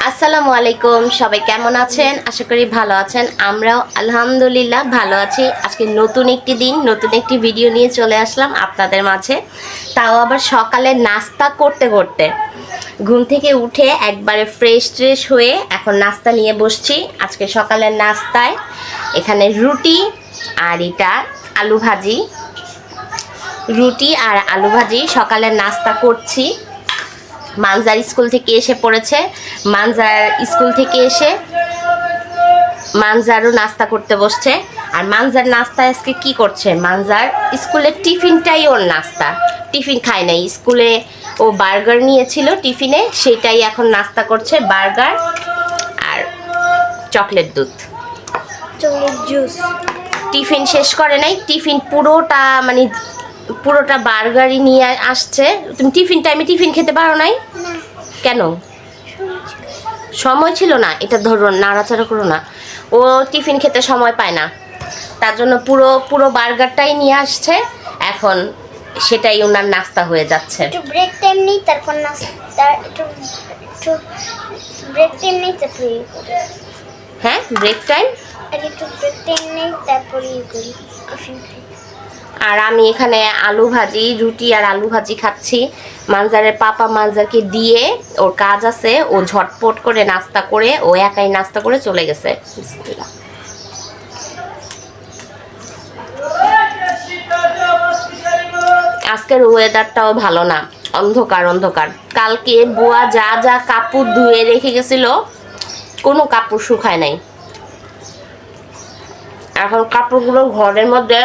আসসালামু আলাইকুম, সবাই কেমন আছেন? আশা করি ভালো আছেন। আমরাও আলহামদুলিল্লাহ ভালো আছি। আজকে নতুন একটি দিন, নতুন একটি ভিডিও নিয়ে চলে আসলাম আপনাদের মাঝে। তাও আবার সকালে নাস্তা করতে করতে ঘুম থেকে উঠে একবারে ফ্রেশ হয়ে এখন নাস্তা নিয়ে বসছি। আজকে সকালের নাস্তায় এখানে রুটি আর এটা আলু ভাজি, রুটি আর আলু ভাজি সকালের নাস্তা করছি। মানজার স্কুল থেকে এসে পড়েছে। মানজার স্কুল থেকে এসে মানজারও নাস্তা করতে বসছে। আর মানজার নাস্তা আজকে কি করছে, মানজার স্কুলের টিফিনটাই ওর নাস্তা। টিফিন খায় নাই, স্কুলে ও বার্গার নিয়েছিল টিফিনে, সেটাই এখন নাস্তা করছে। বার্গার আর চকলেট দুধ, চকলেট জুস। টিফিন শেষ করে নাই, টিফিন পুরোটা বার্গারই নিয়ে আসছে। তুমি টিফিন টাইমে টিফিন খেতে পারো নাই কেন? সময় ছিল না। এটা ধরো, নাড়াচাড়া করো না। ও টিফিন খেতে সময় পায় না, তার জন্য পুরো বার্গারটাই নিয়ে আসছে। এখন সেটাই ওনার নাস্তা হয়ে যাচ্ছে। একটু ব্রেক টাইম নেই, তারপর নাস্তা একটু ব্রেক টাইম নেই, তারপরে হ্যাঁ, ব্রেক টাইম। একটু ব্রেক টাইম নেই, তারপরে করি টিফিন খাই। আর আমি এখানে আলু ভাজি, রুটি আর আলু ভাজি খাচ্ছি। মানজারের পাপা মানজারকে দিয়ে, ওর কাজ আছে, ও ঝটপট করে নাস্তা করে, ও একাই নাস্তা করে চলে গেছে। বিসমিল্লাহ। আজকের ওয়েদারটাও ভালো না, অন্ধকার অন্ধকার। কালকে বুয়া যা যা কাপড় ধুয়ে রেখে গেছিল, কোনো কাপড় শুকায় নাই। এখন কাপড়গুলো ঘরের মধ্যে,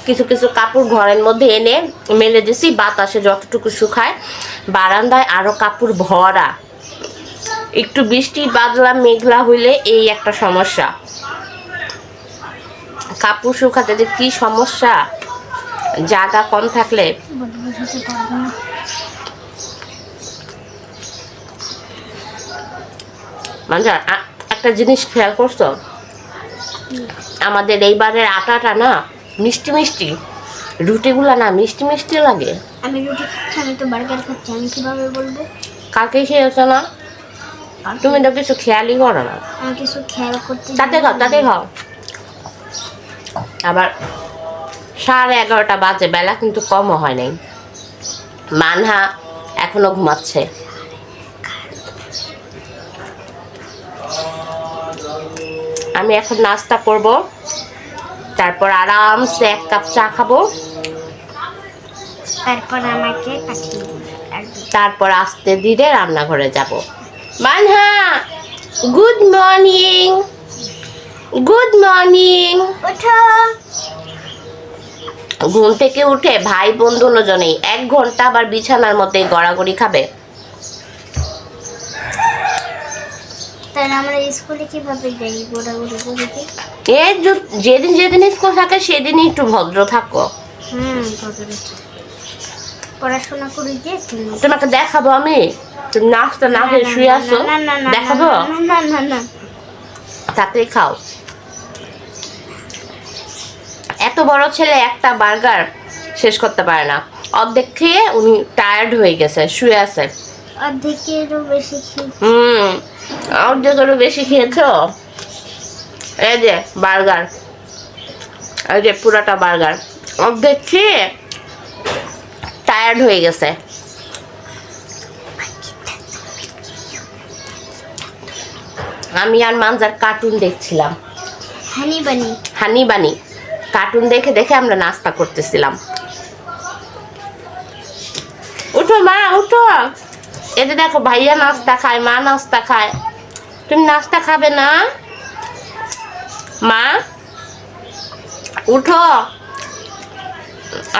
কিছু কিছু কাপড় ঘরের মধ্যে এনে মেলে দিছি, বাতাসে যতটুকু শুকায়। বারান্দায় আরো কাপড় ভরা। একটু বৃষ্টি বাদলা মেঘলা হইলে এই একটা সমস্যা, কাপড় শুকাতে যে কি সমস্যা, জায়গা কম থাকলে। মানে একটা জিনিস খেয়াল করছো, আমাদের এইবারের আটাটা না মিষ্টি মিষ্টি, রুটিগুলা না মিষ্টি মিষ্টি লাগে। আমি রুটি খাচ্ছি, আমি তো বার্গার খাচ্ছি, আমি কিভাবে বলবো? কাকে খেয়েছো না? তুমি তো কিছু খেয়ালই করো না। আমি কিছু খেয়াল করতে তাতে খাও। আবার 11:30 বাজে, বেলা কিন্তু কমও হয় নাই। মানহা এখনো ঘুমাচ্ছে। আমি এখন নাস্তা করব, তারপর আরামসে 1 কাপ চা খাবো, তারপর আমাকে পাঠিয়ে দিন। তারপর আস্তে ধীরে রান্নাঘরে যাব। Manha, good morning. Good morning. ওঠো। ঘুম থেকে উঠে ভাই বোন দুজনেই 1 ঘন্টা আবার বিছানার মধ্যে গড়াগড়ি খাবে। তাহলে আমরা স্কুলে কিভাবে যাই? গোড়াগুড়ি করে দিই। যেদিন যেদিন স্কুল থাকে সেদিনই একটু ভদ্র থাকো। পড়াশোনা করে গিয়ে তোমাকে দেখাবো আমি, তুমি নাস্তা না খেয়ে শুয়ে আসো, দেখাবো। না না না, তাড়াতাড়ি খাও। এত বড় ছেলে একটা বার্গার শেষ করতে পারে না, অর্ধেক খেয়ে উনি টায়ার্ড হয়ে গেছে, শুয়ে আছে। অর্ধেকেরও বেশি অর্ধেকেরও বেশি খেয়েছো। এই যে বার্গার, এই যে পুরাটা বার্গার অর্ধেক খেয়ে টায়ার্ড হয়ে গেছে। আমি আর মানজার কার্টুন দেখছিলাম, হানি বানি কার্টুন দেখে দেখে আমরা নাস্তা করতেছিলাম। উঠো মা, উঠো। এতে দেখো ভাইয়া নাস্তা খায়, মা নাস্তা খায়, তুমি নাস্তা খাবে না? মা উঠো।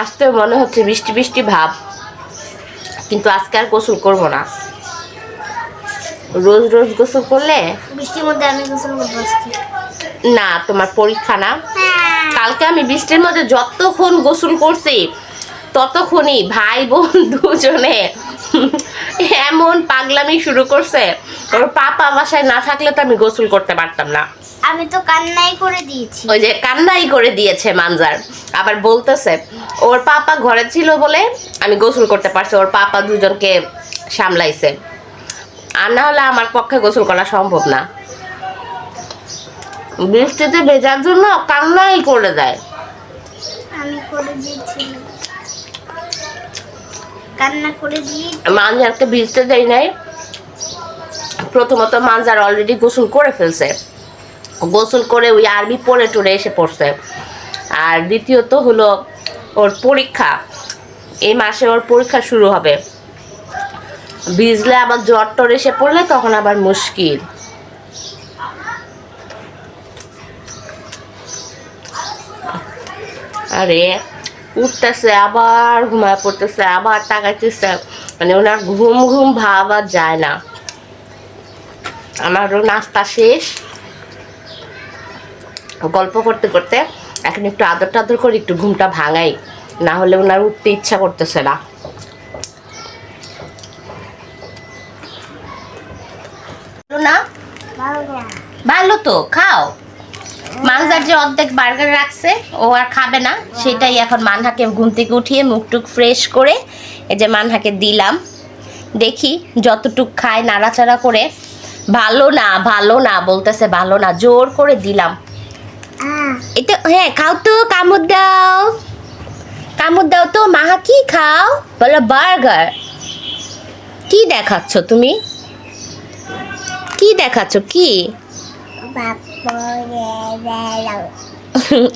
আজকে মনে হচ্ছে বৃষ্টি বৃষ্টি ভাব, কিন্তু আজকে আর গোসল করবো না। রোজ রোজ গোসল করলে, বৃষ্টির মধ্যে আমি গোসল করবো আজকে। না, তোমার পরীক্ষা না। কালকে আমি বৃষ্টির মধ্যে যতক্ষণ গোসল করছি, ততক্ষণই ভাই বোন দুজনে এমন পাগলামি শুরু করছে। ওর পাপা বাসায় না থাকলে তো আমি গোসল করতে পারতাম না। আমি তো কান্নাই করে দিয়েছি। ওই যে কান্নাই করে দিয়েছে মানজার, আবার বলতেছে ওর পাপা ঘরে ছিল বলে আমি গোসল করতে পারছি, ওর পাপা দুজনকে সামলাইছে। আর না হলে আমার পক্ষে গোসল করা সম্ভব না। বৃষ্টিতে ভেজার জন্য কান্নাই করে দেয়। আমি করে দিয়েছিলাম, কান্না করে দিয়ে মানজারকে ভিজতে দেয় নাই। প্রথমত মানজার অলরেডি গোসল করে ফেলছে, গোসল করে ওই আরবি পড়ে টরে এসে পড়ছে। আর দ্বিতীয়ত হলো ওর পরীক্ষা, এই মাসে ওর পরীক্ষা শুরু হবে। ভিজলে আবার জ্বর টর এসে পড়লে তখন আবার মুশকিল। আরে উঠতেছে আবার ঘুমায় পড়তেছে, আবার তাকাইতেছে, মানে ওনার ঘুম ঘুম ভাব আর যায় না। আমারও নাস্তা শেষ, গল্প করতে করতে এখন একটু আদর টাদর করে একটু ঘুমটা ভাঙাই, না হলে ওনার উঠতে ইচ্ছা করতেছে না। না ভালো তো খাও। মানজার যে অর্ধেক বার্গার রাখছে ও আর খাবে না, সেটাই এখন মানহাকে ঘুম থেকে উঠিয়ে মুখ টুক ফ্রেশ করে এই যে মানহাকে দিলাম। দেখি যতটুক খায় নাড়াচাড়া করে। ভালো না ভালো না বলতেছে, ভালো না, জোর করে দিলাম। এটা হ্যাঁ খাও তো, কামড় দাও, কামড় দাও তো। মাহা কি খাও? বলো বার্গার। কি দেখাচ্ছ তুমি? কি দেখাচ্ছ কি?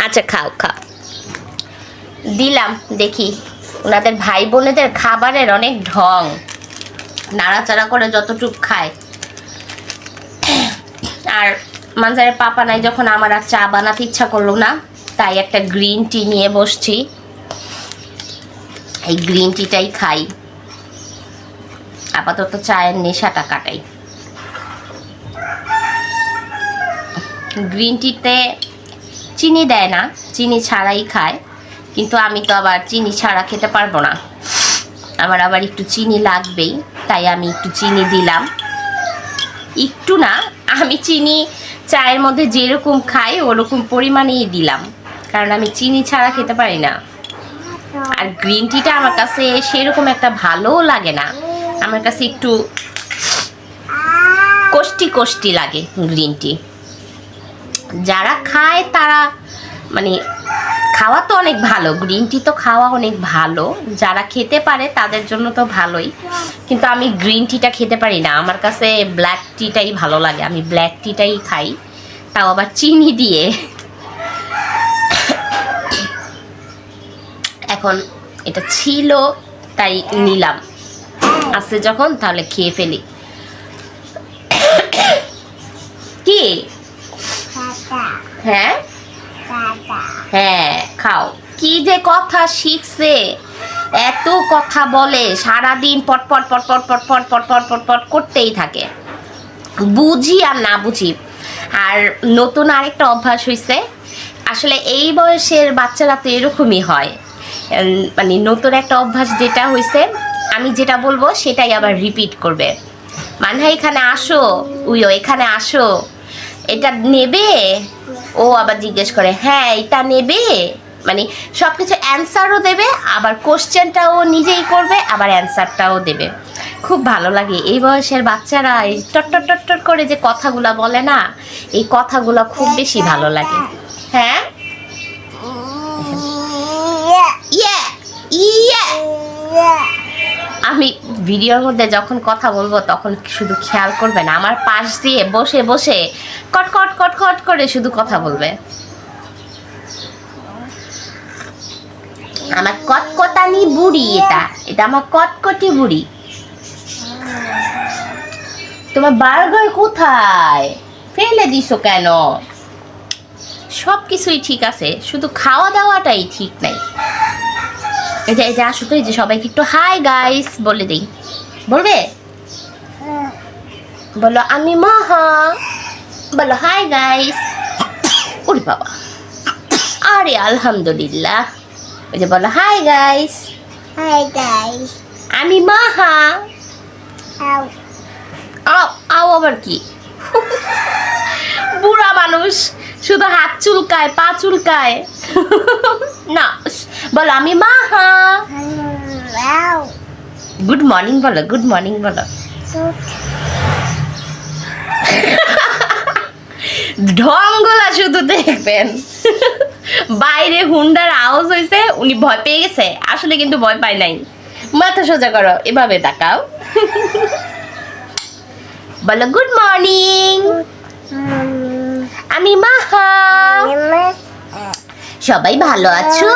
আচ্ছা খাও খাও, দিলাম। দেখি ওনাদের ভাই বোনেদের খাবারের অনেক ঢং, নাড়াচাড়া করে যতটুক খায়। আর মানজারের পাপা নাই যখন আমার আর চা বানাতে ইচ্ছা করলো না, তাই একটা গ্রিন টি নিয়ে বসছি। এই গ্রিন টিটাই খাই, আপাতত চায়ের নেশাটা কাটাই। গ্রিন টিতে চিনি দেয় না, চিনি ছাড়াই খায়, কিন্তু আমি তো আবার চিনি ছাড়া খেতে পারবো না, আমার আবার একটু চিনি লাগবেই, তাই আমি একটু চিনি দিলাম। একটু না, আমি চিনি চায়ের মধ্যে যেরকম খাই ওরকম পরিমাণেই দিলাম, কারণ আমি চিনি ছাড়া খেতে পারি না। আর গ্রিন টিটা আমার কাছে সেরকম একটা ভালোও লাগে না, আমার কাছে একটু কষ্টি কষ্টি লাগে গ্রিন টি। যারা খায় তারা মানে খাওয়া তো অনেক ভালো, গ্রিন টি তো খাওয়া অনেক ভালো, যারা খেতে পারে তাদের জন্য তো ভালোই, কিন্তু আমি গ্রিন টিটা খেতে পারি না, আমার কাছে ব্ল্যাক টিটাই ভালো লাগে, আমি ব্ল্যাক টিটাই খাই, তাও আবার চিনি দিয়ে। এখন এটা ছিল তাই নিলাম, আছে যখন তাহলে খেয়ে ফেলি। কি? হ্যাঁ হ্যাঁ খাও। কি যে কথা শিখছে, এত কথা বলে সারাদিন পটপট পটপট পটপট পটপট পটপট করতেই থাকে, বুঝি আর না বুঝি। আর নতুন আরেকটা অভ্যাস হয়েছে, আসলে এই বয়সের বাচ্চারা তো এরকমই হয়, মানে নতুন একটা অভ্যাস যেটা হয়েছে, আমি যেটা বলবো সেটাই আবার রিপিট করবে। মানহা এখানে আসো, উইও এখানে আসো, এটা নেবে? ও আবার জিজ্ঞেস করে হ্যাঁ এটা নেবে, মানে সব কিছু অ্যান্সারও দেবে, আবার কোশ্চেনটাও নিজেই করবে, আবার অ্যান্সারটাও দেবে। খুব ভালো লাগে এই বয়সের বাচ্চারা এই টট্টর টট্টর করে যে কথাগুলো বলে না, এই কথাগুলো খুব বেশি ভালো লাগে। হ্যাঁ ইয়ে ইয়ে, আমি ভিডিওর মধ্যে যখন কথা বলবো তখন শুধু খেয়াল করবেন, আমার পাশ দিয়ে বসে বসে কটকট কটকট করে শুধু কথা বলবে। আমার কটকটানি বুড়ি, এটা এটা আমার কটকটি বুড়ি। তোমার বার্গার কোথায়? ফেলে দিছো কেন? সব কিছুই ঠিক আছে, শুধু খাওয়া দাওয়াটাই ঠিক নাই। এই যে আসো তো, এই যে সবাইকে একটু হাই গাইস বলে দেই। বলবে? বলো আমি মাহা, বলো হাই গাইস। ওরে বাবা, আরে আলহামদুলিল্লাহ। ওই যে বলো হাই গাইস। হাই গাইস, আমি মাহা। আও আও আও আবার কি? বুড়া মানুষ শুধু হাত চুলকায় পা চুলকায় না। বলো আমি মাহা। আও গুড মর্নিং বলো, গুড মর্নিং বলো। গুড ঢংগুলা শুধু দেখবেন। বাইরে হুন্ডার আওয়াজ হয়েছে, উনি ভয় পেয়ে গেছে, আসলে কিন্তু ভয় পায় নাই। মাথা সোজা করো, এভাবে তাকাও। বলো গুড মর্নিং, আমি মাহা। সবাই ভালো আছো?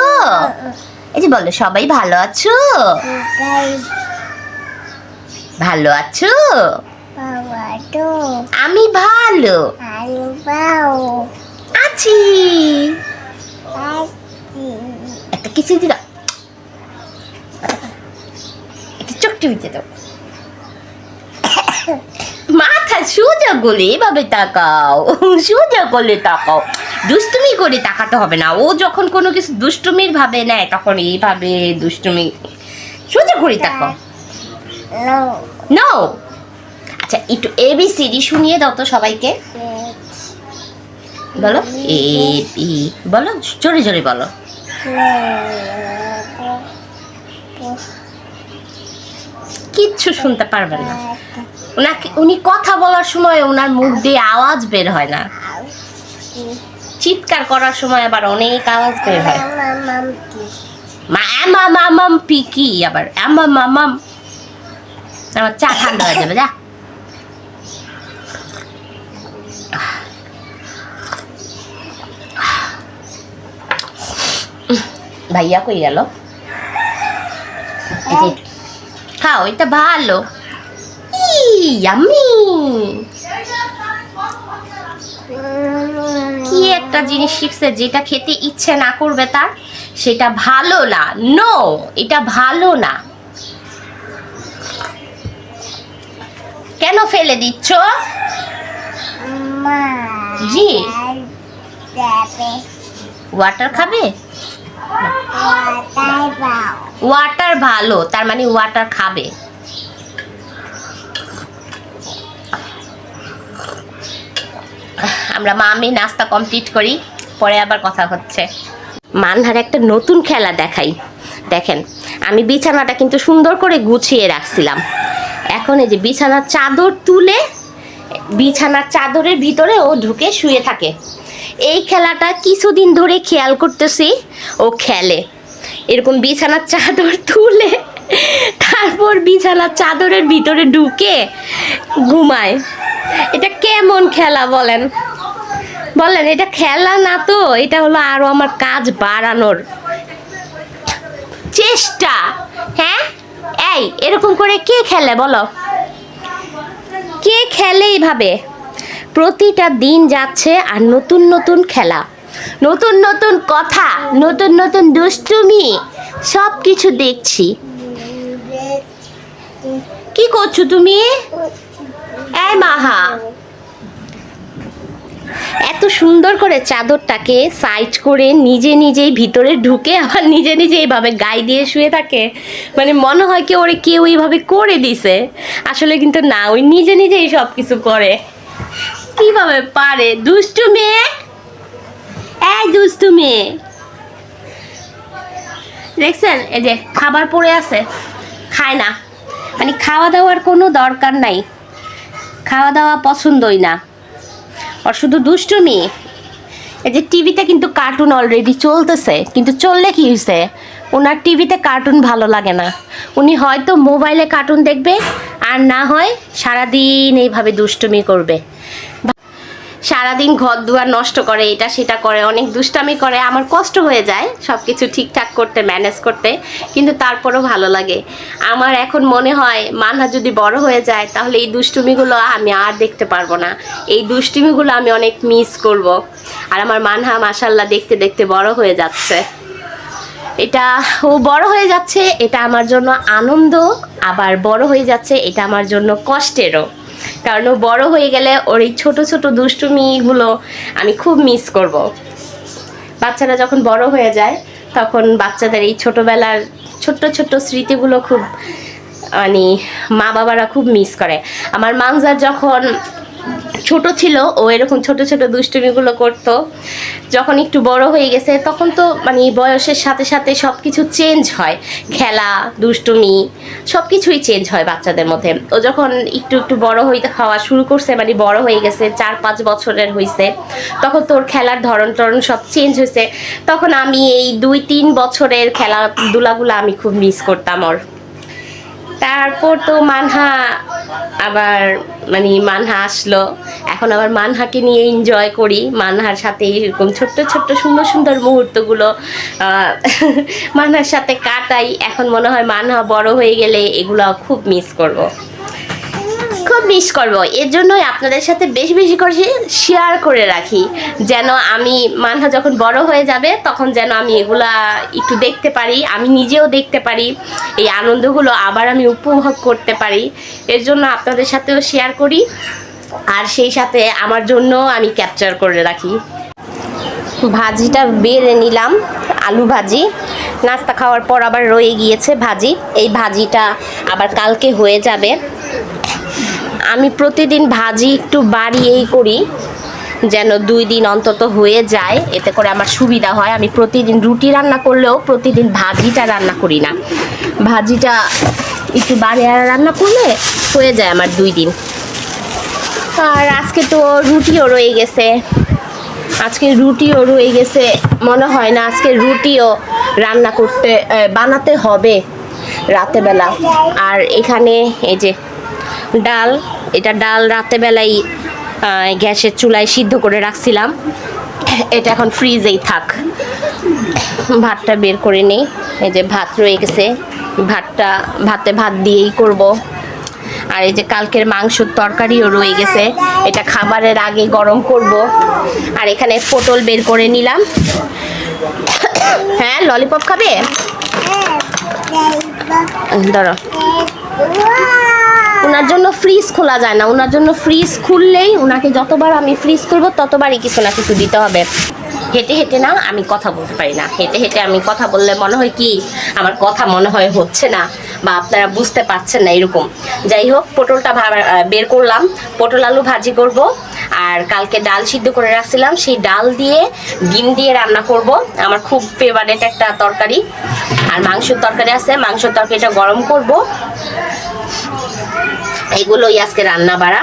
এই যে বলো, সবাই ভালো আছো? ভালো আছো? আমি ভালো আছি। একটা কিছু দিলা, একটা চোখটি হইতে দাও। মাথা সোজা করলে এভাবে তাকাও, সোজা করলে তাকাও। দুষ্টুমি করে তাকাতে হবে না। ও যখন কোনো কিছু দুষ্টুমির ভাবে নেয় তখন এইভাবে দুষ্টুমি, সোজা করে তাকাও। নো। আচ্ছা, একটু ABCD শুনিয়ে দাও তো সবাইকে। বলো এ বি, বলো জোরে জোরে বলো। কিচ্ছু শুনতে পারবেন না। উনি কথা বলার সময় ওনার মুখ দিয়ে আওয়াজ বের হয় না, চিৎকার করার সময় আবার অনেক আওয়াজ বের হয়। মামাম পিকি, আবার মামাম। আমার চা ঠান্ডা হয়ে যাবে, যা। ভাইয়া কই গেল? খাও, এটা ভালো। ইয়াম্মি। কি একটা জিনিস শিখছে যেটা খেতে ইচ্ছে না করবে তার, সেটা ভালো না। নো, এটা ভালো না। কেন ফেলে দিচ্ছ? জি, ওয়াটার খাবে? ওয়াটার ভালো, তার মানে ওয়াটার খাবে। আমরা মামি নাস্তা কমপ্লিট করি, পরে আবার কথা হচ্ছে। মানহার একটা নতুন খেলা দেখাই। দেখেন, আমি বিছানাটা কিন্তু সুন্দর করে গুছিয়ে রাখছিলাম। এখন এই যে বিছানার চাদর তুলে, বিছানার চাদরের ভিতরে ও ঢুকে শুয়ে থাকে। এই খেলাটা কিছুদিন ধরে খেয়াল করতেছি, ও খেলে এরকম বিছানার চাদর তুলে, তারপর বিছানার চাদরের ভিতরে ঢুকে ঘুমায়। এটা কেমন খেলা বলেন? বলেন, এটা খেলা না তো, এটা হলো আরো আমার কাজ বাড়ানোর চেষ্টা। হ্যাঁ, এই এরকম করে কে খেলে বলো? কে খেলে এইভাবে? প্রতিটা দিন যাচ্ছে আর নতুন নতুন খেলা, নতুন নতুন কথা, নতুন নতুন দুষ্টুমি, সব কিছু দেখছি। কি করছো তুমি? এই মাহা, এত সুন্দর করে চাদরটাকে সাইড করে নিজে নিজেই ভিতরে ঢুকে আবার নিজে নিজে এইভাবে গায়ে দিয়ে শুয়ে থাকে। মানে মনে হয় কি ওরে কেউ এইভাবে করে দিছে, আসলে কিন্তু না, ওই নিজে নিজেই সব কিছু করে। কিভাবে পারে? দুষ্টু মেয়ে, এই দুষ্টু মেয়ে। দেখছেন, এই যে খাবার পড়ে আছে, খায় না। মানে খাওয়া দাওয়ার কোনো দরকার নাই, খাওয়া দাওয়া পছন্দই না আর শুধু দুষ্টুমি। এই যে টিভিতে কিন্তু কার্টুন অলরেডি চলতেছে, কিন্তু চললে কি হয়েছে, ওনার টিভিতে কার্টুন ভালো লাগে না। উনি হয়তো মোবাইলে কার্টুন দেখবে, আর না হয় সারাদিন এইভাবে দুষ্টুমি করবে। সারাদিন ঘর দুয়ার নষ্ট করে, এটা সেটা করে, অনেক দুষ্টামি করে। আমার কষ্ট হয়ে যায় সব কিছু ঠিকঠাক করতে, ম্যানেজ করতে, কিন্তু তারপরও ভালো লাগে। আমার এখন মনে হয় মানহা যদি বড় হয়ে যায় তাহলে এই দুষ্টুমিগুলো আমি আর দেখতে পারবো না, এই দুষ্টুমিগুলো আমি অনেক মিস করব। আর আমার মানহা মাশাল্লাহ দেখতে দেখতে বড় হয়ে যাচ্ছে। এটা ও বড় হয়ে যাচ্ছে, এটা আমার জন্য আনন্দ, আবার বড় হয়ে যাচ্ছে এটা আমার জন্য কষ্টেরও। কারণ ও বড় হয়ে গেলে ওর এই ছোট ছোট দুষ্টুমিগুলো আমি খুব মিস করব। বাচ্চারা যখন বড় হয়ে যায় তখন বাচ্চাদের এই ছোটবেলার ছোট্ট ছোট্ট স্মৃতিগুলো খুব, মানে মা বাবারা খুব মিস করে। আমার মানজার যখন ছোট ছিল ও এরকম ছোট ছোট দুষ্টুমিগুলো করতো। যখন একটু বড় হয়ে গেছে তখন তো মানে বয়সের সাথে সাথে সব কিছু চেঞ্জ হয়, খেলা দুষ্টুমি সব কিছুই চেঞ্জ হয় বাচ্চাদের মধ্যে। ও যখন একটু একটু বড় হওয়া শুরু করছে, মানে বড় হয়ে গেছে 4-5 বছরের হয়েছে, তখন তোর খেলার ধরন টরন সব চেঞ্জ হয়েছে। তখন আমি এই 2-3 বছরের খেলাধুলাগুলো আমি খুব মিস করতাম ওর। তারপর তো মানহা আবার মানে মানহা আসলো, এখন আবার মানহাকে নিয়ে এনজয় করি, মানহার সাথে এরকম ছোট্ট ছোট্ট সুন্দর সুন্দর মুহূর্তগুলো মানহার সাথে কাটাই। এখন মনে হয় মানহা বড় হয়ে গেলে এগুলো খুব মিস করব, খুব মিস করব। এর জন্যই আপনাদের সাথে বেশি বেশি করে শেয়ার করে রাখি, যেন আমি মানহা যখন বড় হয়ে যাবে তখন যেন আমি এগুলা একটু দেখতে পারি, আমি নিজেও দেখতে পারি, এই আনন্দগুলো আবার আমি উপভোগ করতে পারি। এর জন্য আপনাদের সাথেও শেয়ার করি, আর সেই সাথে আমার জন্য আমি ক্যাপচার করে রাখি। ভাজিটা বেড়ে নিলাম, আলু ভাজি। নাস্তা খাওয়ার পর আবার রয়ে গিয়েছে ভাজি, এই ভাজিটা আবার কালকে হয়ে যাবে। আমি প্রতিদিন ভাজি একটু বাড়িয়েই করি, যেন 2 দিন অন্তত হয়ে যায়, এতে করে আমার সুবিধা হয়। আমি প্রতিদিন রুটি রান্না করলেও প্রতিদিন ভাজিটা রান্না করি না, ভাজিটা একটু বাড়িয়ে রান্না করলে হয়ে যায় আমার 2 দিন। আর আজকে তো রুটিও রয়ে গেছে, মনে হয় না আজকে রুটিও বানাতে হবে রাতেবেলা। আর এখানে এই যে ডাল, এটা ডাল রাতেবেলাই গ্যাসের চুলায় সিদ্ধ করে রাখছিলাম, এটা এখন ফ্রিজেই থাক। ভাতটা বের করে নেই, এই যে ভাত রয়ে গেছে, ভাত দিয়েই করব। আর এই যে কালকের মাংসর তরকারিও রয়ে গেছে, এটা খাবারের আগে গরম করব। আর এখানে পটল বের করে নিলাম। হ্যাঁ, ললিপপ খাবে? ধরো, ওনার জন্য ফ্রিজ খোলা যায় না, ওনার জন্য ফ্রিজ খুললেই ওনাকে যতবার আমি ফ্রিজ করবো ততবারই কিছু না কিছু দিতে হবে। হেঁটে হেঁটে না আমি কথা বলতে পারি না, হেঁটে হেঁটে আমি কথা বললে মনে হয় কি আমার কথা মনে হয় হচ্ছে না, বা আপনারা বুঝতে পারছেন না এরকম। যাই হোক, পটলটা বের করলাম, পটল আলু ভাজি করব। আর কালকে ডাল সিদ্ধ করে রাখছিলাম, সেই ডাল দিয়ে ডিম দিয়ে রান্না করব, আমার খুব ফেভারিট একটা তরকারি। আর মাংসের তরকারি আছে, মাংসের তরকারিটা গরম করব। এগুলোই আজকে রান্না বাড়া।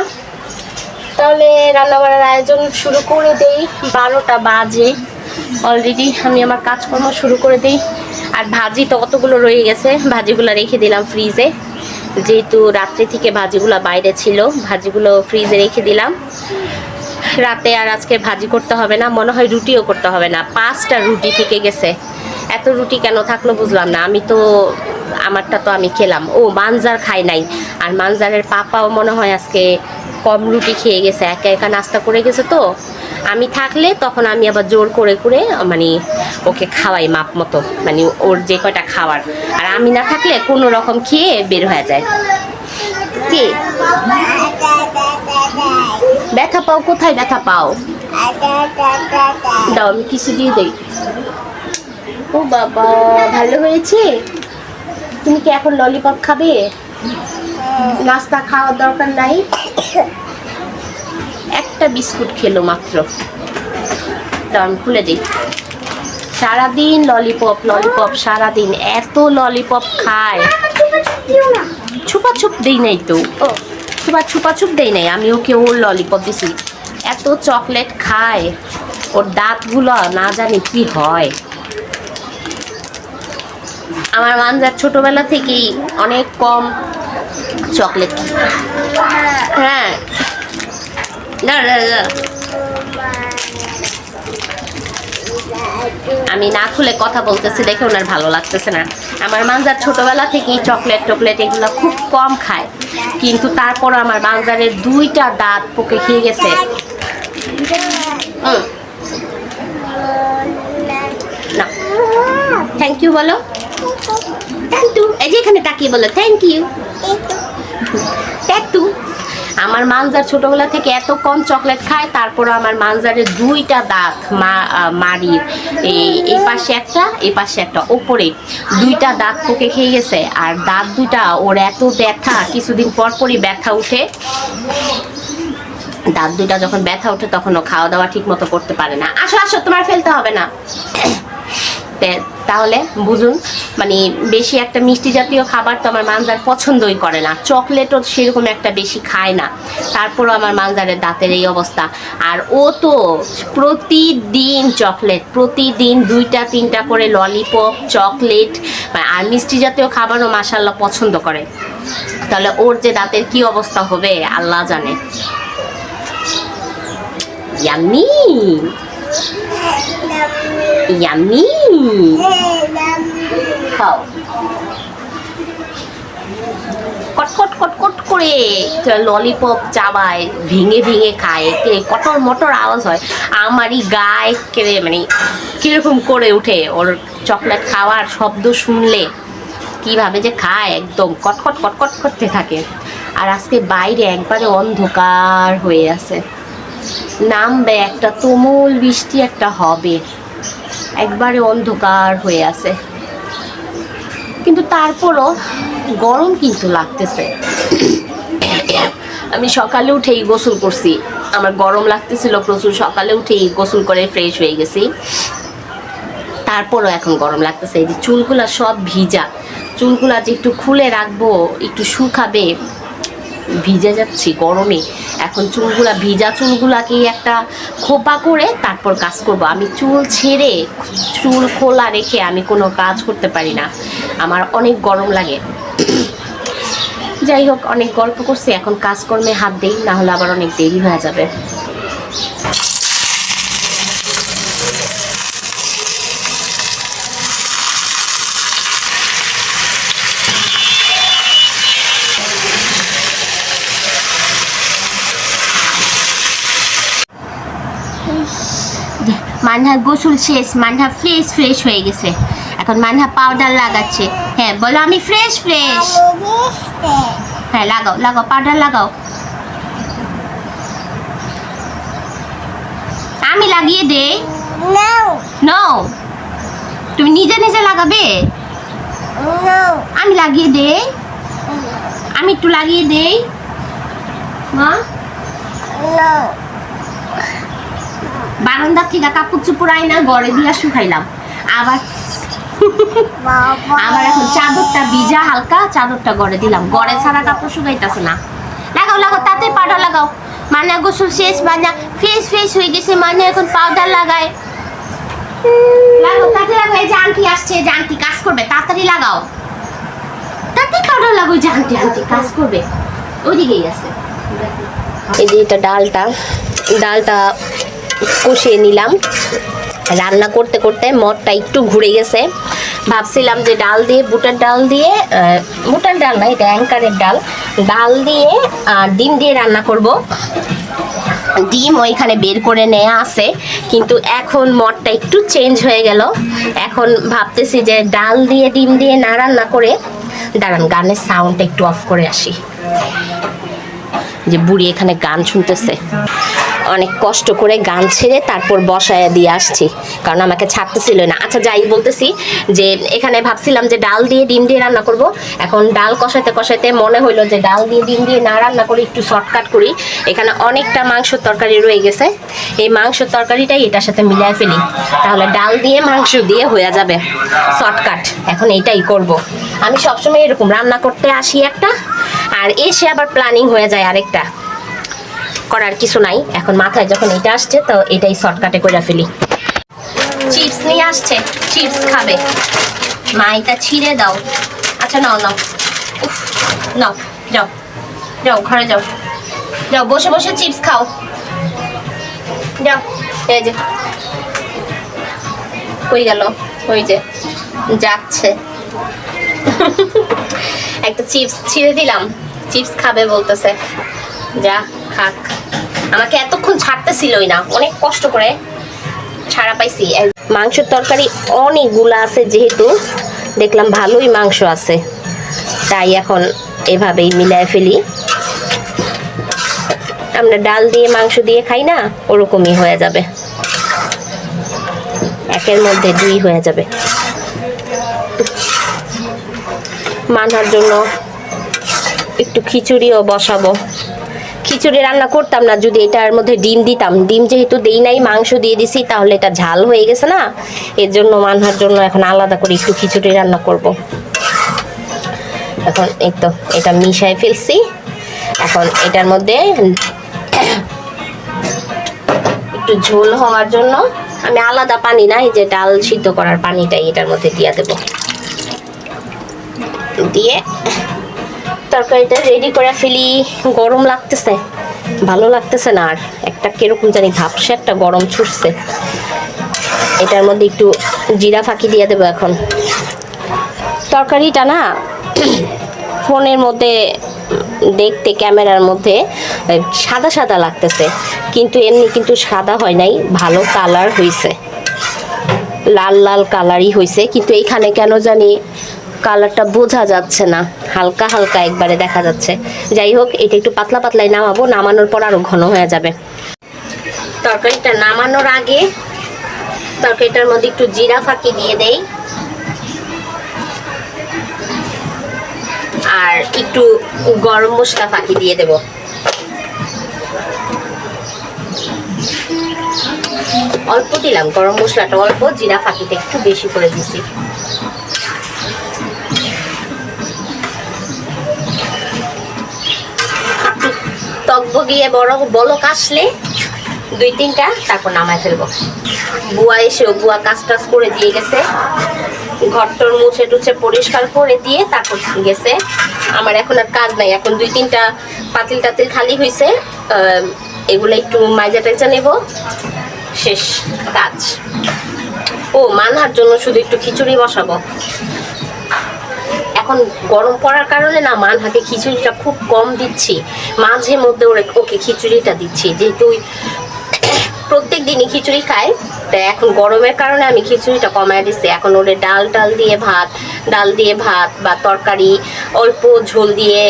তাহলে রান্না বাড়ার আয়োজন শুরু করে দেই, 12টা বাজে অলরেডি। আমি আমার কাজকর্ম শুরু করে দিই। আর ভাজি তো কতগুলো রয়ে গেছে, ভাজিগুলো রেখে দিলাম ফ্রিজে, যেহেতু রাত্রি থেকে ভাজিগুলো বাইরে ছিল, ভাজিগুলো ফ্রিজে রেখে দিলাম। রাতে আর আজকে ভাজি করতে হবে না, মনে হয় রুটিও করতে হবে না। 5টা রুটি থেকে গেছে, এত রুটি কেন থাকলো বুঝলাম না। আমারটা তো আমি খেলাম, ও মানজার খাই নাই। আর মানজারের পাপাও মনে হয় আজকে কম রুটি খেয়ে গেছে, একা একা নাস্তা করে গেছে। তো আমি থাকলে তখন আমি আবার জোর করে করে মানে ওকে খাওয়াই মাপ মতো, মানে ওর যে কয়টা খাওয়ার। আর আমি না থাকলে কোনো রকম খেয়ে বের হয়ে যায়। কি ব্যথা পাও? কোথায় ব্যথা পাও? দাও, আমি কিছু দিয়ে দেই। ও বাবা, ভালো হয়েছে। তুমি কি এখন ললিপপ খাবে? নাস্তা খাওয়ার দরকার নাই, একটা বিস্কুট খেলো মাত্র। দাও, আমি খুলে দিই। সারাদিন ললিপপ ললিপপ, সারাদিন এত ললিপপ খায়। ছুপাছুপ দেই নাই তো, ছুপাছুপ দেই নাই আমি ওকে, ওর ললিপপ দিছি। এত চকলেট খায়, ওর দাঁতগুলো না জানি কি হয়। আমার মানজার ছোটবেলা থেকেই অনেক কম চকলেট। হ্যাঁ, আমি না খুলে কথা বলতেছি দেখে ওনার ভালো লাগতেছে না। আমার মানজার ছোটবেলা থেকেই চকলেট টকলেট এগুলো খুব কম খায়, কিন্তু তারপর আমার মানজারের 2টা দাঁত পোকে খেয়ে গেছে। না, থ্যাংক ইউ বলো, থ্যাংক ইউ। এই যে এখানে তাকিয়ে বলো থ্যাংক ইউ। ট্যাটু। আমার মানজার ছোটবেলা থেকে এত কম চকলেট খায়, তারপর আমার মানজারের 2টা দাঁত মাড়ির এই পাশে একটা, এই পাশে একটা, ওপরে 2টা দাঁত পোকে খেয়ে গেছে। আর দাঁত 2টা ওর এত ব্যথা, কিছুদিন পর পরই ব্যথা উঠে। দাঁত দুইটা যখন ব্যথা ওঠে তখন ও খাওয়া দাওয়া ঠিক মতো করতে পারে না। আসো আসো, তোমার ফেলতে হবে না। তাহলে বুঝুন, মানে বেশি একটা মিষ্টি জাতীয় খাবার তো আমার মানজার পছন্দই করে না, চকলেটও সেরকম একটা বেশি খায় না, তারপরও আমার মানজারের দাঁতের এই অবস্থা। আর ও তো প্রতিদিন চকলেট, প্রতিদিন 2-3টা করে ললিপপ, চকলেট আর মিষ্টি জাতীয় খাবারও মাশাআল্লাহ পছন্দ করে। তাহলে ওর যে দাঁতের কি অবস্থা হবে আল্লাহ জানে। ইয়াম্মি ইয়াম্মি, খাও। কটকট কটকট করে ললিপপ চাবায়, ভেঙে ভেঙে খায়, কটর মটর আওয়াজ হয়। আমারই গায়ে কেড়ে মানে কিরকম করে উঠে ওর চকলেট খাওয়ার শব্দ শুনলে। কিভাবে যে খায়, একদম কটকট কটকট করতে থাকে। আর আজকে বাইরে একবারে অন্ধকার হয়ে আছে, নামবে একটা তুমুল বৃষ্টি একটা হবে, একবারে অন্ধকার হয়ে আছে। কিন্তু তারপরও গরম কিন্তু লাগতেছে। আমি সকালে উঠেই গোসল করছি, আমার গরম লাগতেছিল প্রচুর, সকালে উঠেই গোসল করে ফ্রেশ হয়ে গেছি, তারপরও এখন গরম লাগতেছে। এই যে চুলগুলা সব ভিজা, চুলগুলা যে একটু খুলে রাখবো, একটু শুকাবে, ভিজে যাচ্ছি গরমে। এখন চুলগুলা ভিজা চুলগুলাকে একটা খোপা করে তারপর কাজ করব। আমি চুল ছেড়ে চুল খোলা রেখে আমি কোনো কাজ করতে পারি না, আমার অনেক গরম লাগে। যাই হোক, অনেক গল্প করছি, এখন কাজকর্মে হাত দেই, না হলে আবার অনেক দেরি হয়ে যাবে। মানহা গোসল শেষ, মানহা ফ্রেশ ফ্রেশ হয়ে গেছে, এখন মানহা পাউডার লাগাচ্ছে। হ্যাঁ বলো, আমি ফ্রেশ ফ্রেশ। হ্যাঁ লাগাও লাগাও, পাউডার লাগাও। আমি লাগিয়ে দেই? নো, তুমি নিজে নিজে লাগাবে? আমি লাগিয়ে দেই, আমি একটু লাগিয়ে দেই। মা বারান্দা থেকে কাপড় চুপড় আইনা গড়ে দিয়া শুকাইলাম, আবার আবার এখন চাদরটা ভিজা হালকা, চাদরটা গড়ে দিলাম, গড়ে ছাড়া কাপড় শুকাইতেছে না। লাগাও লাগাও, তাতে পাউডার লাগাও। মানে গোসল শেষ, মানে ফ্রেশ ফ্রেশ হয়ে গেছে, মানে এখন পাউডার লাগায়। লাগাও, তাতে লাগাও। এই যে আন্টি আসছে, যে আন্টি কাজ করবে, তাড়াতাড়ি লাগাও, তাতে পাউডার লাগাও। যে আন্টি আন্টি কাজ করবে, ওইদিকেই আছে। এই যে এটা ডালটা, ডালটা কষিয়ে নিলাম। রান্না করতে করতে মদটা একটু ঘুরে গেছে, ভাবছিলাম যে ডাল দিয়ে, বুটের ডাল দিয়ে, বুটের ডাল না, এটা অ্যাঙ্কারের ডাল, ডাল দিয়ে ডিম দিয়ে রান্না করব। ডিম ওইখানে বের করে নেওয়া আছে, কিন্তু এখন মদটা একটু চেঞ্জ হয়ে গেল। এখন ভাবতেছি যে ডাল দিয়ে ডিম দিয়ে না রান্না করে, দাঁড়ান গানের সাউন্ডটা একটু অফ করে আসি। যে বুড়ি এখানে গান শুনতেছে, অনেক কষ্ট করে গান ছেড়ে তারপর বসায় দিয়ে আসছি, কারণ আমাকে ছাড়তেছিল না। আচ্ছা যাই বলতেছি, যে এখানে ভাবছিলাম যে ডাল দিয়ে ডিম দিয়ে রান্না করব। এখন ডাল কষাইতে কষাইতে মনে হইলো যে ডাল দিয়ে ডিম দিয়ে না রান্না করে একটু শর্টকাট করি। এখানে অনেকটা মাংসের তরকারি রয়ে গেছে, এই মাংসের তরকারিটাই এটার সাথে মিলাই ফেলি, তাহলে ডাল দিয়ে মাংস দিয়ে হয়ে যাবে শর্টকাট। এখন এইটাই করব। আমি সবসময় এরকম রান্না করতে আসি একটা, আর এসে আবার প্ল্যানিং হয়ে যায় আরেকটা, করার কিছু নাই। এখন মাথায় যখন এটা আসছে তো এটাই শর্টকাটে করে ফেলি। চিপস নিয়ে আসছে, চিপস খাবে। মা এটা ছিঁড়ে দাও। আচ্ছা নাও নাও, উফ নাও, যাও যাও ঘরে যাও, যাও বসে বসে চিপস খাও, যাও। এই যে কই গেল, ওই যে যাচ্ছে। একটা চিপস ছিঁড়ে দিলাম, চিপস খাবে বলতেছে, যা খাক। আমাকে এতক্ষণ ছাড়তেছিলই না, অনেক কষ্ট করে ছাড়া পাইছি। মাংসের তরকারি অনেকগুলা আছে, যেহেতু দেখলাম ভালোই মাংস আছে, তাই এখন এভাবেই মিলায় ফেলি। আমরা ডাল দিয়ে মাংস দিয়ে খাই না, ওরকমই হয়ে যাবে, একের মধ্যে দুই হয়ে যাবে। মানার জন্য একটু খিচুড়িও বসাবো, খিচুড়ি রান্না করতাম না যদি এটার মধ্যে ডিম দিতাম। ডিম যেহেতু দেই নাই, মাংস দিয়ে দিছি, তাহলে এটা ঝাল হয়ে গেছে না, এর জন্য মানহার জন্য এখন আলাদা করে একটু খিচুড়ি রান্না করব। এখন এই তো এটা মিশাই ফেলছি। এখন এটার মধ্যে একটু ঝোল হওয়ার জন্য আমি আলাদা পানি না, এই যে ডাল সিদ্ধ করার পানিটাই এটার মধ্যে দিয়ে দেব। দিয়ে তরকারিটা রেডি করে ফেলি। গরম লাগতেছে, ভালো লাগতেছে না, আর একটা কিরকম জানি ঝাপসা একটা গরম ছুটছে। এটার মধ্যে একটু জিরা ফাঁকি দিয়ে দেবো। এখন তরকারিটা না ফোনের মধ্যে দেখতে, ক্যামেরার মধ্যে সাদা সাদা লাগতেছে, কিন্তু এমনি কিন্তু সাদা হয় নাই, ভালো কালার হয়েছে, লাল লাল কালারই হয়েছে। কিন্তু এইখানে কেন জানি কালারটা বোঝা যাচ্ছে না, হালকা হালকা একবারে দেখা যাচ্ছে। যাই হোক, এটা একটু পাতলা পাতলাই নামাবো, নামানোর পর আরো ঘন হয়ে যাবে। তরকারিটা নামানোর আগে তরকারিটার মধ্যে একটু জিরা ফাঁকি দিয়ে দেই, আর একটু গরম মশলা ফাঁকি দিয়ে দেব। অল্প দিলাম গরম মশলাটা, অল্প, জিরা ফাঁকিটা একটু বেশি করে দিছি। টকবগিয়ে বলক আসলে 2-3টা, তারপর নামায় ফেলবো। বুয়া এসেও বুয়া কাজ টাজ করে দিয়ে গেছে, ঘরটর মুছে টুছে পরিষ্কার করে দিয়ে তারপর গেছে। আমার এখন আর কাজ নাই, এখন 2-3টা পাতিল টাতিল খালি হয়েছে, এগুলো একটু মাইজা টাইজা নেব, শেষ কাজ। ও মানহার জন্য শুধু একটু খিচুড়ি বসাবো। এখন গরম পড়ার কারণে না মানহাকে খিচুড়িটা খুব কম দিচ্ছি, মাঝে মধ্যে ওকে খিচুড়িটা দিচ্ছি, যেহেতু প্রত্যেক দিনই খিচুড়ি খায়, তাই এখন গরমের কারণে আমি খিচুড়িটা কমায় দিচ্ছি। এখন ওরে ডাল দিয়ে ভাত বা তরকারি অল্প ঝোল দিয়ে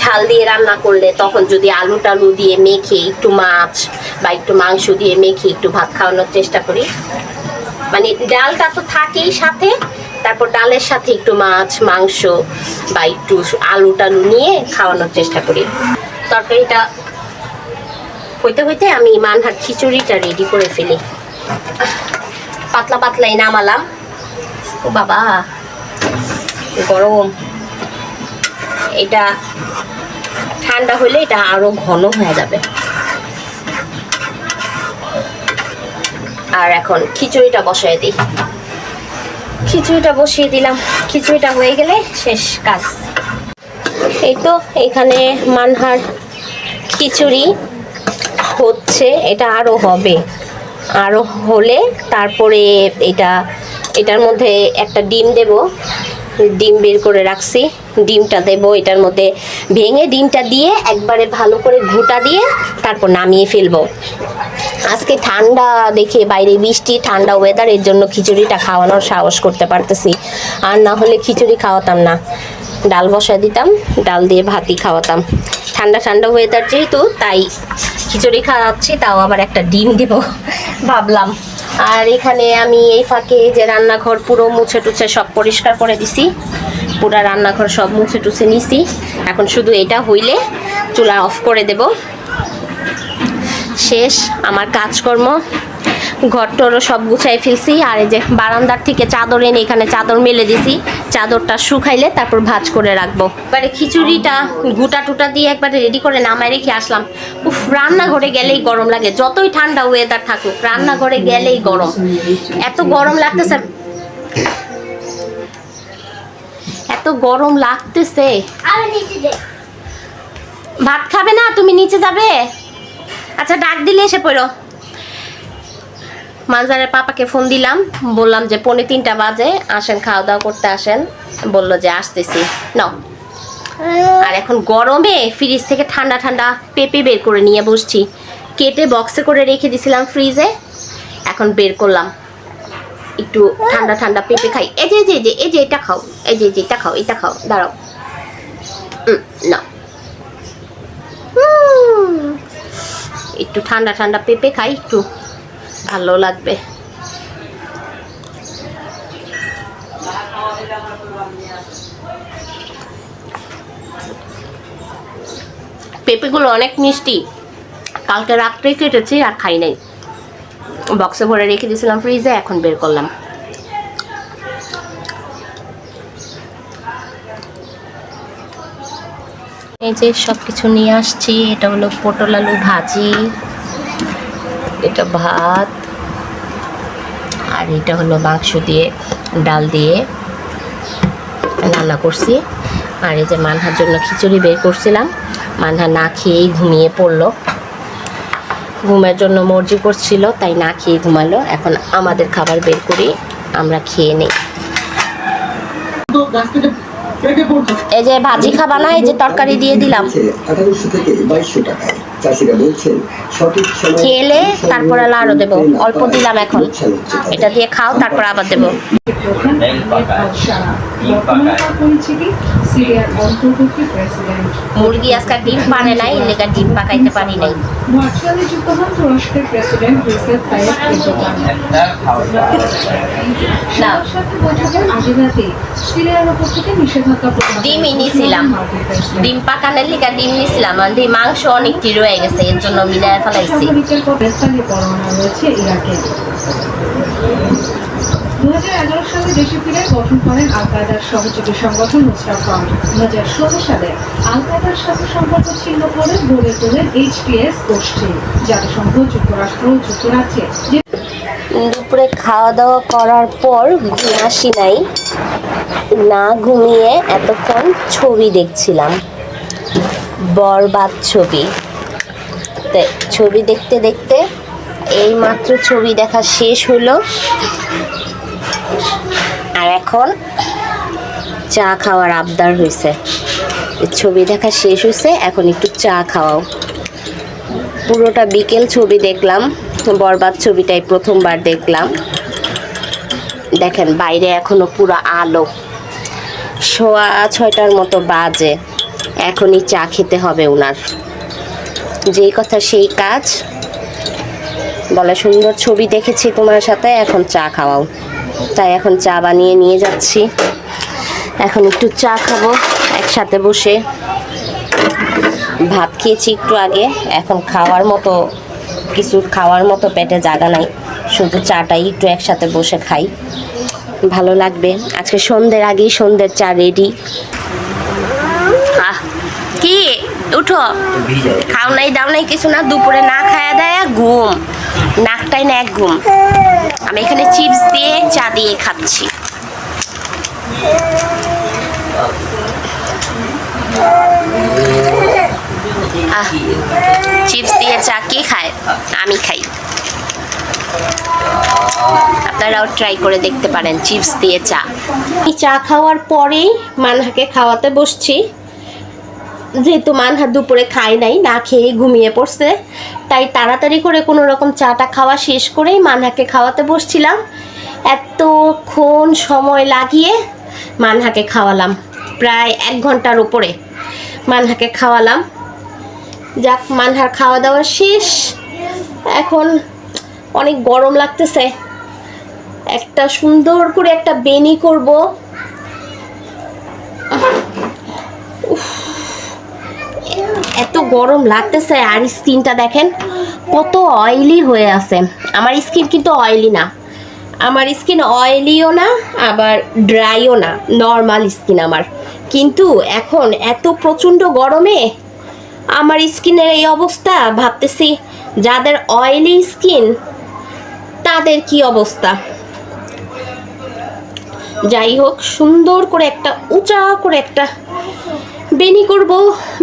ঝাল দিয়ে রান্না করলে, তখন যদি আলু টালু দিয়ে মেখে একটু মাছ বা একটু মাংস দিয়ে মেখে একটু ভাত খাওয়ানোর চেষ্টা করি। মানে ডালটা তো থাকেই সাথে, তারপর ডালের সাথে একটু মাছ মাংস বা একটু আলু টালু নিয়ে খাওয়ানোর চেষ্টা করি। তরকারিটা হইতে হইতে আমি মানহার খিচুড়িটা রেডি করে ফেলি। পাতলা পাতলাই নামালাম। ও বাবা গরম, এটা ঠান্ডা হলে এটা আরো ঘন হয়ে যাবে। আর এখন খিচুড়িটা বসাই দিই। খিচুড়িটা বসিয়ে দিলাম, খিচুড়িটা হয়ে গেলে শেষ কাজ। এই তো এখানে মানহার খিচুড়ি হচ্ছে, এটা আরো হবে, আরো হলে তারপরে এটার মধ্যে একটা ডিম দেব। ডিম বের করে রাখছি, ডিমটা দেব এটার মধ্যে, ভেঙে ডিমটা দিয়ে একবারে ভালো করে ঘুটা দিয়ে তারপর নামিয়ে ফেলবো। আজকে ঠান্ডা দেখে, বাইরে বৃষ্টি, ঠান্ডা ওয়েদার, এর জন্য খিচুড়িটা খাওয়ানোর সাহস করতে পারতেছি, আর না হলে খিচুড়ি খাওয়াতাম না, ডাল বসায় দিতাম, ডাল দিয়ে ভাতই খাওয়াতাম। ঠান্ডা ঠান্ডা ওয়েদার যেহেতু, তাই খিচুড়ি খাওয়াচ্ছি, তাও আবার একটা ডিম দেব ভাবলাম। আর এখানে আমি এই ফাঁকে যে রান্নাঘর পুরো মুছে টুছে সব পরিষ্কার করে দিছি, পুরা রান্নাঘর সব মুছে টুছে নিছি। এখন শুধু এটা হইলে চুলা অফ করে দেব, শেষ আমার কাজকর্ম। ঘরটরও সব গুছাই ফেলছি। আর এই যে বারান্দার থেকে চাদর এনে এখানে চাদর মেলে দিছি, চাদরটা শুকাইলে তারপর ভাঁজ করে রাখবো। এবারে খিচুড়িটা গুটা টুটা দিয়ে একবারে রেডি করে নামায় রেখে আসলাম। উফ, রান্নাঘরে গেলেই গরম লাগে, যতই ঠান্ডা ওয়েদার থাকুক রান্নাঘরে গেলেই গরম, এত গরম লাগতেছে, এত গরম লাগতেছে। ভাত খাবে না তুমি? নিচে যাবে? আচ্ছা ডাক দিলে এসে পড়ো। মানজারের পাপাকে ফোন দিলাম, বললাম যে 2:45 বাজে, আসেন খাওয়া দাওয়া করতে আসেন, বললো যে আসতেছি নাও। আর এখন গরমে ফ্রিজ থেকে ঠান্ডা ঠান্ডা পেঁপে বের করে নিয়ে বসছি, কেটে বক্সে করে রেখে দিছিলাম ফ্রিজে, এখন বের করলাম, একটু ঠান্ডা ঠান্ডা পেঁপে খাই। এই যে এই যে এটা খাও, এই যে এটা খাও, এটা খাও, দাঁড়াও না, একটু ঠান্ডা ঠান্ডা পেঁপে খাই, একটু ভালো লাগবে। পেঁপেগুলো অনেক মিষ্টি। কালকে রাত্রেই কেটেছি আর খাই নাই, বক্সে ভরে রেখে দিয়েছিলাম ফ্রিজে, এখন বের করলাম। এই যে সব কিছু নিয়ে আসছি। এটা হলো পটল আলু ভাজি, এটা ভাত, আর এটা হলো মাংস দিয়ে ডাল দিয়ে রান্না করছি। আর এই যে মানহার জন্য খিচুড়ি বের করছিলাম, মানহা না খেয়েই ঘুমিয়ে পড়লো। ঘুমের জন্য মর্জি করছিল, তাই না খেয়ে ঘুমালো। এখন আমাদের খাবার বের করি, আমরা খেয়ে নেই। এই যে ভাজি খাবা না, এই যে তরকারি দিয়ে দিলাম, খেলে তারপরে আরো দেবো, অল্প দিলাম। এখন এটা দিয়ে খাও, তারপর আবার দেবো। মুরগি আজকে ডিম পারে নাই, লেগা ডিম পাকাইতে পারি নাই। ডিম নিয়েছিলাম, ডিম পাকানোর লিগা ডিম নিয়েছিলাম, মাংস অনেকটি রয়ে গেছে, এর জন্য মিলায় ফেলাইছি। 2011 সালে দেশে ফিরে গঠন করেন আল কায়দার সহযোগী সংগঠন নুসরাত ফ্রন্ট। 2016 সালে আল কায়দার সাথে সম্পর্ক ছিন্ন করে গড়ে তোলেন HTS গোষ্ঠী। জাতিসংঘ, যুক্তরাষ্ট্র, যুক্তরাজ্যে দুপুরে খাওয়া দাওয়া করার পর ঘুমাসি নাই, না ঘুমিয়ে এতক্ষণ ছবি দেখছিলাম, বরবাদ ছবি। ছবি দেখতে দেখতে এই মাত্র ছবি দেখা শেষ হলো, আর এখন চা খাওয়ার আবদার হয়েছে। ছবি দেখা শেষ হয়েছে, এখন একটু চা খাওয়াও। পুরোটা বিকেল ছবি দেখলাম, বরবাদ ছবিটাই প্রথমবার দেখলাম। দেখেন বাইরে এখনো পুরো আলো, 6:15 মতো বাজে। এখনই চা খেতে হবে ওনার, যেই কথা সেই কাজ। বলে সুন্দর ছবি দেখেছি তোমার সাথে, এখন চা খাওয়াও। তাই এখন চা বানিয়ে নিয়ে যাচ্ছি, এখন একটু চা খাবো একসাথে বসে। ভাত খেয়েছি একটু আগে, এখন খাওয়ার মতো কিছু খাওয়ার মতো পেটে জায়গা নাই, শুধু চাটাই একটু একসাথে বসে খাই, ভালো লাগবে। আজকে সন্ধ্যের আগেই সন্ধ্যের চা রেডি। কি উঠো, খাও নাই দাও নাই কিছু না, দুপুরে না খাওয়া দেয় ঘুম, নাকটাই না এক ঘুম। আমি এখানে চিপস দিয়ে চা দিয়ে খাচ্ছি। চিপস দিয়ে চা কে খায়? আমি খাই, আপনারাও ট্রাই করে দেখতে পারেন চিপস দিয়ে চা। চা খাওয়ার পরেই মানহাকে খাওয়াতে বসছি, যেহেতু মানহা দুপুরে খায় নাই, না খেয়ে ঘুমিয়ে পড়ছে, তাই তাড়াতাড়ি করে কোনো রকম চাটা খাওয়া শেষ করেই মানহাকে খাওয়াতে বসছিলাম। এতক্ষণ সময় লাগিয়ে মানহাকে খাওয়ালাম, প্রায় 1 ঘন্টার উপরে মানহাকে খাওয়ালাম। যাক, মানহার খাওয়া দাওয়া শেষ। এখন অনেক গরম লাগতেছে, একটা সুন্দর করে একটা বেনি করব। এত গরম লাগতেছে, আর স্কিনটা দেখেন কত অয়েলি হয়ে আছে। আমার স্কিন কিন্তু অয়েলি না, আমার স্কিন অয়েলিও না আবার ড্রাইও না, নর্মাল স্কিন আমার। কিন্তু এখন এত প্রচণ্ড গরমে আমার স্কিনের এই অবস্থা, ভাবতেছি যাদের অয়েলি স্কিন তাদের কি অবস্থা। যাই হোক, সুন্দর করে একটা উঁচা করে একটা বেনি করব,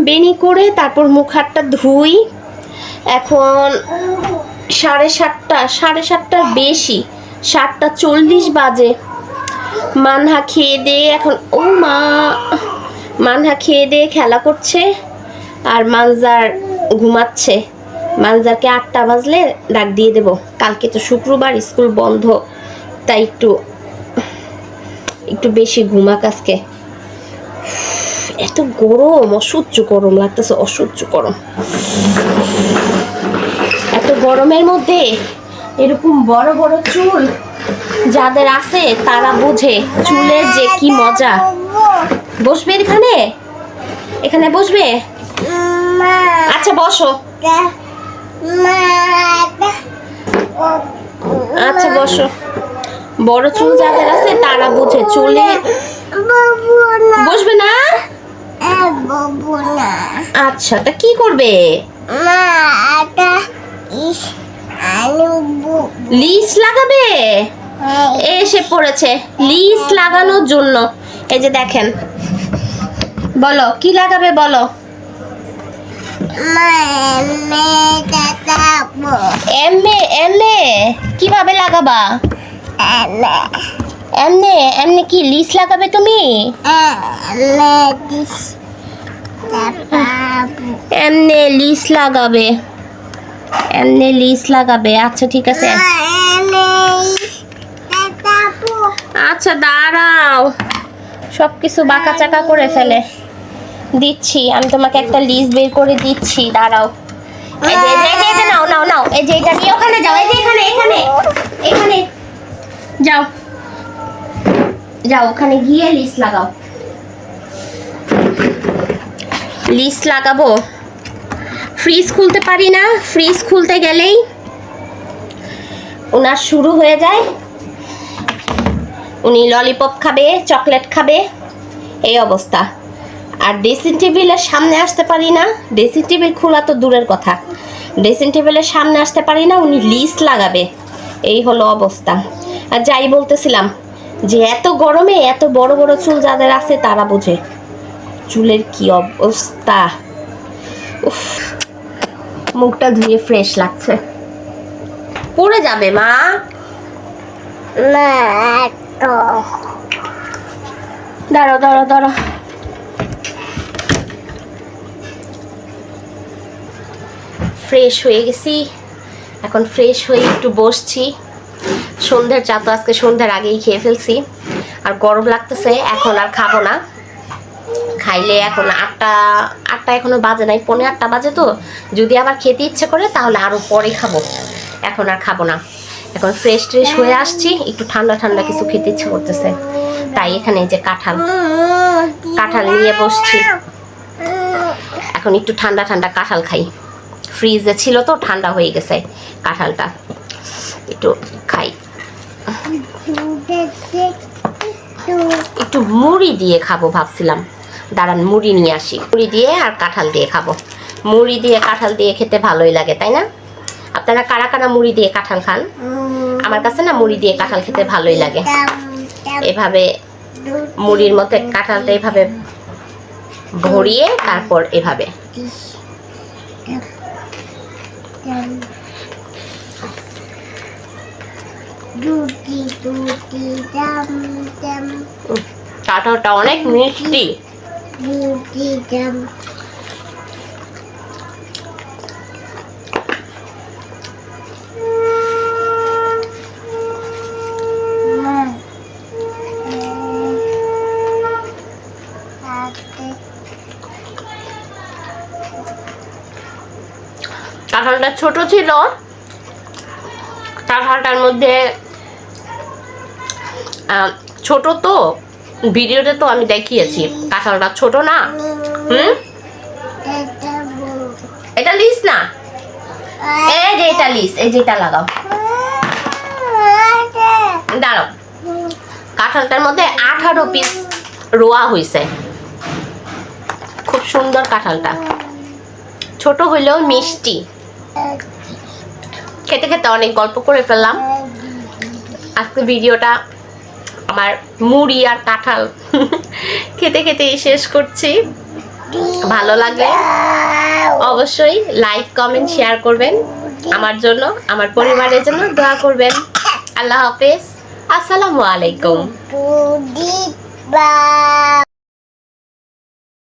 বেনি করে তারপর মুখ হাতটা ধুই। এখন 7:30 বেশি, 7:40 বাজে। মানহা খেয়ে দিয়ে এখন, ও মা, মানহা খেয়ে দিয়ে খেলা করছে আর মানজার ঘুমাচ্ছে। মানজারকে 8টা বাজলে ডাক দিয়ে দেব, কালকে তো শুক্রবার, স্কুল বন্ধ, তাই একটু বেশি ঘুমাক আজকে। এত গরম, অসহ্য গরম লাগতেছে, অসহ্য গরম। এত গরমের মধ্যে এরকম বড় বড় চুল যাদের আছে তারা বোঝে চুলের যে কি মজা। বসবে এখানে, এখানে বসবে। বসো। আচ্ছা বসো। বড় চুল যাদের আছে তারা বুঝে চুলে বসবে না। আচ্ছা তা কি করবে? লিস লাগাবে। এসে পড়েছে লিস লাগানোর জন্য। এই যে দেখেন, বলো কি লাগাবে বলো। এমনে এমনে কিভাবে লাগাবা? এমনে এমনে কি লিস লাগাবে তুমি? এমনে লিস লাগাবে, এমনে লিস লাগাবে। আচ্ছা ঠিক আছে, আচ্ছা দাঁড়াও, সবকিছু বাঁকা চাকা করে ফেলে। দিচ্ছি আমি তোমাকে একটা লিস্ট বের করে দিচ্ছি, দাঁড়াও। এই যে এই যে নাও নাও নাও, এই যে এটা নিয়ে ওখানে যাও। এই যে এখানে এখানে এখানে যাও, যাও ওখানে গিয়ে লিস্ট লাগাও। লিস্ট লাগাবো। ফ্রিজ খুলতে পারি না, ফ্রিজ খুলতে গেলেই ওনার শুরু হয়ে যায়। উনি ললিপপ খাবে, চকলেট খাবে, এই অবস্থা। আর ড্রেসিং টেবিলের সামনে আসতে পারি না, ড্রেসিং টেবিল খোলা তো দূরের কথা, ড্রেসিং টেবিলের সামনে আসতে পারি না, উনি লিস্ট লাগাবে। এই হলো অবস্থা। আর যাই বলতেছিলাম যে এত গরমে এত বড় বড় চুল যাদের আছে তারা বোঝে চুলের কি অবস্থা। উফ, মুখটা ধুয়ে ফ্রেশ লাগছে। পড়ে যাবে মা। দাঁড়াও দাঁড়াও দাঁড়াও। ফ্রেশ হয়ে গেছি, এখন ফ্রেশ হয়ে একটু বসছি। সন্ধ্যার চা তো আজকে সন্ধ্যার আগেই খেয়ে ফেলছি, আর গরম লাগতেছে, এখন আর খাবো না। খাইলে এখন আটটা এখনো বাজে নাই, 7:45 বাজে। তো যদি আবার খেতে ইচ্ছে করে তাহলে আরো পরে খাবো, এখন আর খাবো না। এখন ফ্রেশ ট্রেশ হয়ে আসছি, একটু ঠান্ডা ঠান্ডা কিছু খেতে ইচ্ছে করতেছে, তাই এখানে যে কাঁঠাল নিয়ে বসছি। এখন একটু ঠান্ডা ঠান্ডা কাঁঠাল খাই। ফ্রিজে ছিল তো ঠান্ডা হয়ে গেছে কাঁঠালটা, একটু খাই। একটু মুড়ি দিয়ে খাবো ভাবছিলাম, দাঁড়ান মুড়ি নিয়ে আসি। মুড়ি দিয়ে আর কাঁঠাল দিয়ে খাবো। মুড়ি দিয়ে কাঁঠাল দিয়ে খেতে ভালোই লাগে, তাই না? আপনারা কারা কারা মুড়ি দিয়ে কাঁঠাল খান? আমার কাছে না মুড়ি দিয়ে কাঁঠাল খেতে ভালোই লাগে। এভাবে মুড়ির মধ্যে কাঁঠালটা এভাবে ভরিয়ে তারপর এভাবে কাঁঠালটা অনেক মিষ্টি। কাঁঠালটা ছোট ছিল, কাঁঠালটার মধ্যে ছোট তো ভিডিওতে তো আমি দেখিয়েছি কাঁঠালটা ছোট না। এটা লিস না, এই যে এটা লিস, এই যে এটা লাগাও। দাঁড়াও, কাঁঠালটার মধ্যে 18 পিস রোয়া হয়েছে। খুব সুন্দর কাঁঠালটা, ছোট হইলেও মিষ্টি। খেতে খেতে অনেক গল্প করে ফেললাম। আজকে ভিডিওটা আমার মুড়ি আর কাঁঠাল খেতে খেতে শেষ করছি। ভালো লাগলে অবশ্যই লাইক কমেন্ট শেয়ার করবেন, আমার জন্য আমার পরিবারের জন্য দোয়া করবেন। আল্লাহ হাফেজ, আসসালামু আলাইকুম।